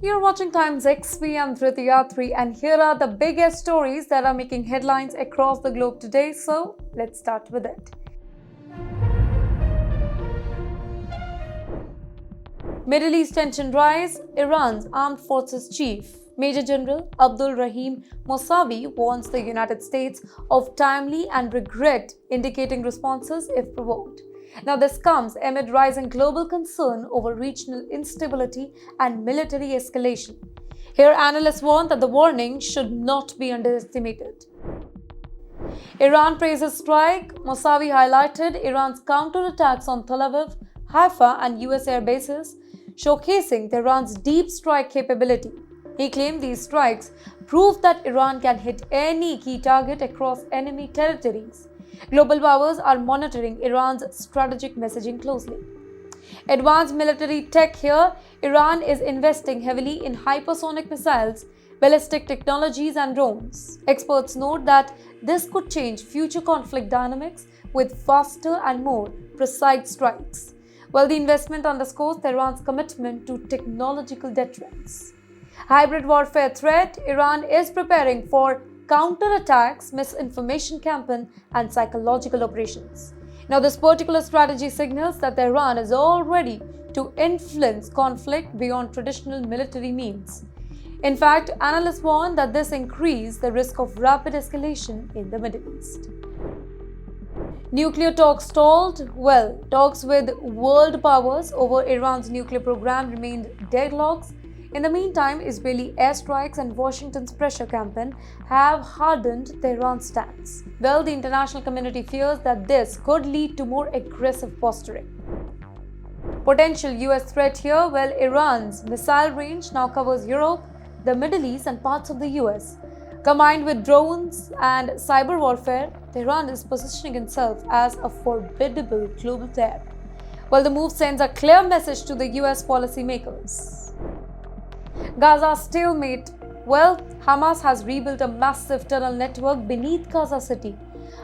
You're watching Times XP. I'm Dhritiyatri, and here are the biggest stories that are making headlines across the globe today. So let's start with it. Middle East tension rise. Iran's armed forces chief, Major General Abdul Rahim Mousavi, warns the United States of timely and regret indicating responses if provoked. Now, this comes amid rising global concern over regional instability and military escalation. Here, analysts warn that the warning should not be underestimated. Iran praises strike. Mousavi highlighted Iran's counterattacks on Tel Aviv, Haifa, and US air bases, showcasing Tehran's deep strike capability. He claimed these strikes prove that Iran can hit any key target across enemy territories. Global powers are monitoring Iran's strategic messaging closely. Advanced military tech here. Iran is investing heavily in hypersonic missiles, ballistic technologies, and drones. Experts note that this could change future conflict dynamics with faster and more precise strikes. While the investment underscores Tehran's commitment to technological deterrence. Hybrid warfare threat. Iran is preparing for counterattacks, misinformation campaign, and psychological operations. Now, this particular strategy signals that Iran is all ready to influence conflict beyond traditional military means. In fact, analysts warn that this increases the risk of rapid escalation in the Middle East. Nuclear talks stalled. Well, talks with world powers over Iran's nuclear program remained deadlocks. In the meantime, Israeli airstrikes and Washington's pressure campaign have hardened Tehran's stance. Well, the international community fears that this could lead to more aggressive posturing. Potential US threat here. Well, Iran's missile range now covers Europe, the Middle East, and parts of the US. Combined with drones and cyber warfare, Tehran is positioning itself as a formidable global threat. While the move sends a clear message to the US policymakers. Gaza stalemate. Well, Hamas has rebuilt a massive tunnel network beneath Gaza City,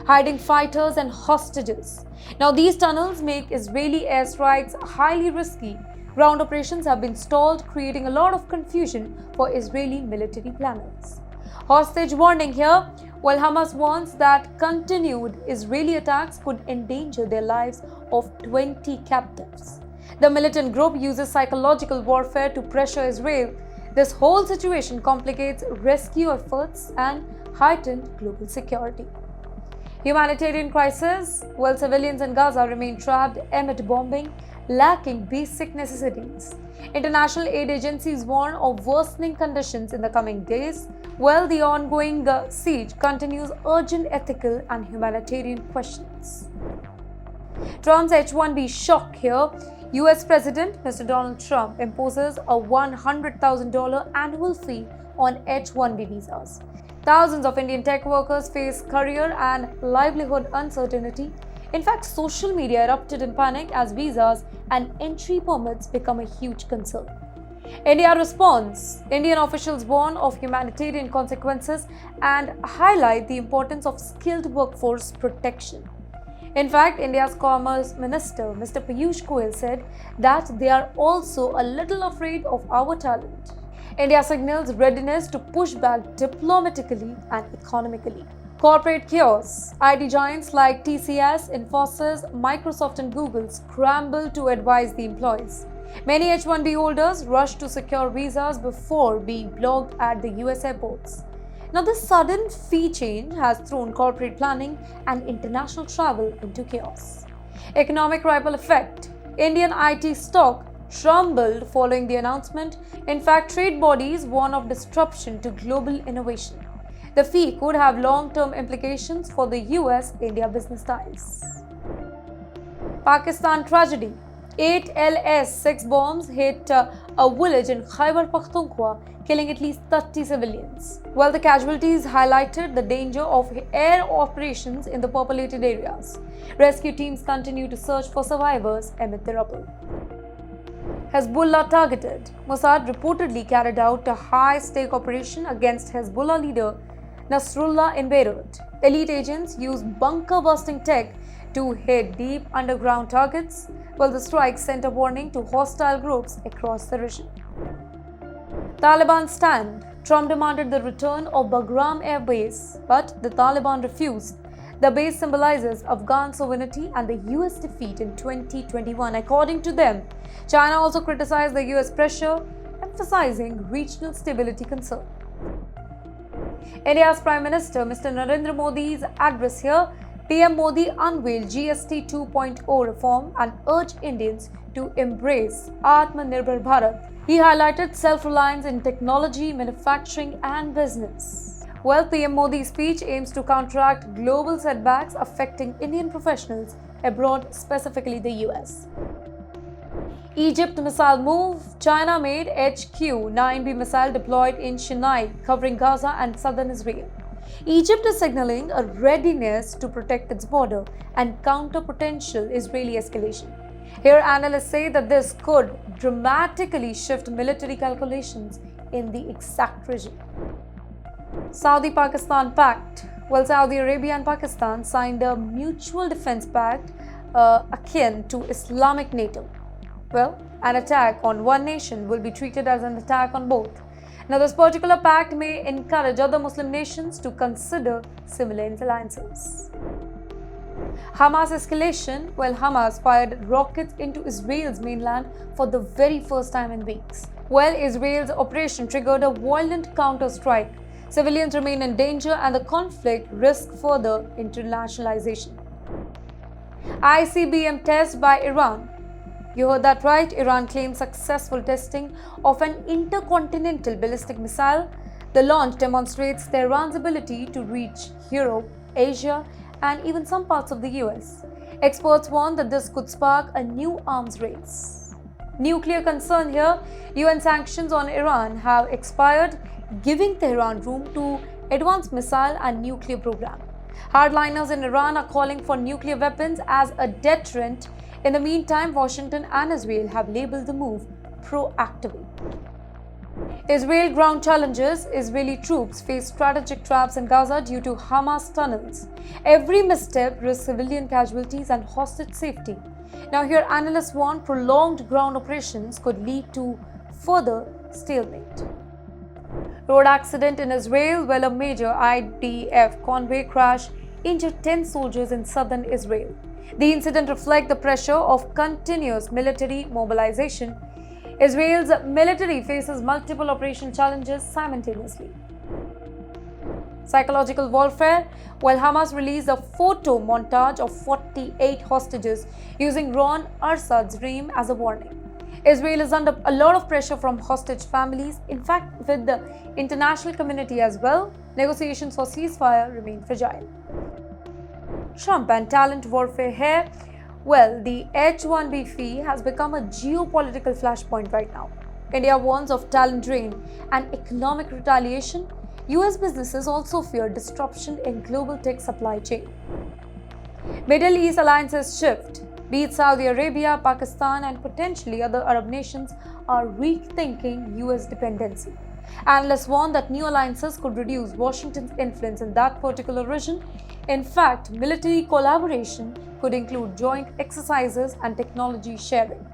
hiding fighters and hostages. Now, these tunnels make Israeli airstrikes highly risky. Ground operations have been stalled, creating a lot of confusion for Israeli military planners. Hostage warning here. While Hamas warns that continued Israeli attacks could endanger their lives of 20 captives. The militant group uses psychological warfare to pressure Israel. This whole situation complicates rescue efforts and heightened global security. Humanitarian crisis. While civilians in Gaza remain trapped amid bombing, lacking basic necessities. International aid agencies warn of worsening conditions in the coming days, while the ongoing siege continues urgent ethical and humanitarian questions. Trump's H-1B shock here. US President Mr. Donald Trump imposes a $100,000 annual fee on H-1B visas. Thousands of Indian tech workers face career and livelihood uncertainty. In fact, social media erupted in panic as visas and entry permits become a huge concern. India responds. Indian officials warn of humanitarian consequences and highlight the importance of skilled workforce protection. In fact, India's Commerce Minister, Mr. Piyush Goyal, said that they are also a little afraid of our talent. India signals readiness to push back diplomatically and economically. Corporate chaos. IT giants like TCS, Infosys, Microsoft, and Google scramble to advise the employees. Many H-1B holders rush to secure visas before being blocked at the US airports. Now, this sudden fee change has thrown corporate planning and international travel into chaos. Economic ripple effect. Indian IT stock trembled following the announcement. In fact, trade bodies warn of disruption to global innovation. The fee could have long-term implications for the US-India business ties. Pakistan tragedy. 8 LS-6 bombs hit a village in Khyber Pakhtunkhwa, killing at least 30 civilians. While the casualties highlighted the danger of air operations in the populated areas, rescue teams continue to search for survivors amid the rubble. Hezbollah targeted. Mossad reportedly carried out a high-stake operation against Hezbollah leader Nasrullah in Beirut. Elite agents used bunker-busting tech to hit deep underground targets, while the strike sent a warning to hostile groups across the region. Taliban stand. Trump demanded the return of Bagram Air Base, but the Taliban refused. The base symbolizes Afghan sovereignty and the US defeat in 2021, according to them. China also criticized the US pressure, emphasizing regional stability concern. India's Prime Minister Mr. Narendra Modi's address here, PM Modi unveiled GST 2.0 reform and urged Indians to embrace Atmanirbhar Bharat. He highlighted self-reliance in technology, manufacturing and business. Well, PM Modi's speech aims to counteract global setbacks affecting Indian professionals abroad, specifically the US. Egypt missile move. China made HQ-9B missile deployed in Sinai, covering Gaza and southern Israel. Egypt is signaling a readiness to protect its border and counter potential Israeli escalation. Here, analysts say that this could dramatically shift military calculations in the exact region. Saudi-Pakistan Pact. Well, Saudi Arabia and Pakistan signed a mutual defense pact akin to Islamic NATO. Well, an attack on one nation will be treated as an attack on both. Now, this particular pact may encourage other Muslim nations to consider similar alliances. Hamas escalation. Well, Hamas fired rockets into Israel's mainland for the very first time in weeks. Well, Israel's operation triggered a violent counter-strike. Civilians remain in danger and the conflict risks further internationalization. ICBM test by Iran. You heard that right. Iran claims successful testing of an intercontinental ballistic missile. The launch demonstrates Tehran's ability to reach Europe, Asia, and even some parts of the US. Experts warn that this could spark a new arms race. Nuclear concern here. UN sanctions on Iran have expired, giving Tehran room to advance missile and nuclear program. Hardliners in Iran are calling for nuclear weapons as a deterrent. In the meantime, Washington and Israel have labeled the move proactively. Israel ground challenges. Israeli troops face strategic traps in Gaza due to Hamas tunnels. Every misstep risks civilian casualties and hostage safety. Now, here analysts warn prolonged ground operations could lead to further stalemate. Road accident in Israel. Well, a major IDF convoy crash injured 10 soldiers in southern Israel. The incident reflects the pressure of continuous military mobilization. Israel's military faces multiple operational challenges simultaneously. Psychological warfare. While Hamas released a photo montage of 48 hostages using Ron Arsad's dream as a warning. Israel is under a lot of pressure from hostage families. In fact, with the international community as well, negotiations for ceasefire remain fragile. Trump and talent warfare here. Well, the H-1B fee has become a geopolitical flashpoint right now. India warns of talent drain and economic retaliation. US businesses also fear disruption in global tech supply chain. Middle East alliances shift. Be it Saudi Arabia, Pakistan, and potentially other Arab nations are rethinking US dependency. Analysts warn that new alliances could reduce Washington's influence in that particular region. In fact, military collaboration could include joint exercises and technology sharing.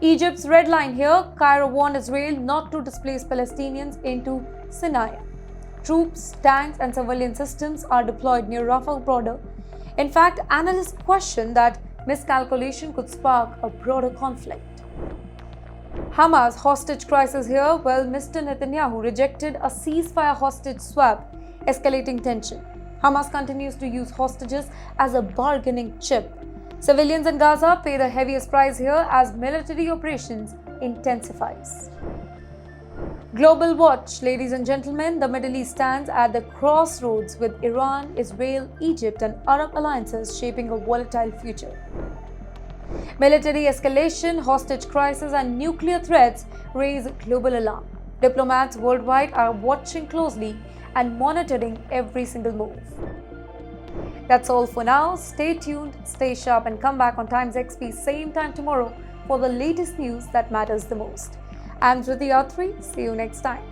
Egypt's red line here. Cairo warned Israel not to displace Palestinians into Sinai. Troops, tanks, and civilian systems are deployed near Rafah border. In fact, analysts question that miscalculation could spark a broader conflict. Hamas hostage crisis here. Well, Mr. Netanyahu rejected a ceasefire hostage swap, escalating tension. Hamas continues to use hostages as a bargaining chip. Civilians in Gaza pay the heaviest price here as military operations intensifies. Global watch, ladies and gentlemen. The Middle East stands at the crossroads with Iran, Israel, Egypt, and Arab alliances shaping a volatile future. Military escalation, hostage crisis, and nuclear threats raise global alarm. Diplomats worldwide are watching closely and monitoring every single move. That's all for now. Stay tuned, stay sharp, and come back on TimesXP same time tomorrow for the latest news that matters the most. I'm Jyoti Athri. See you next time.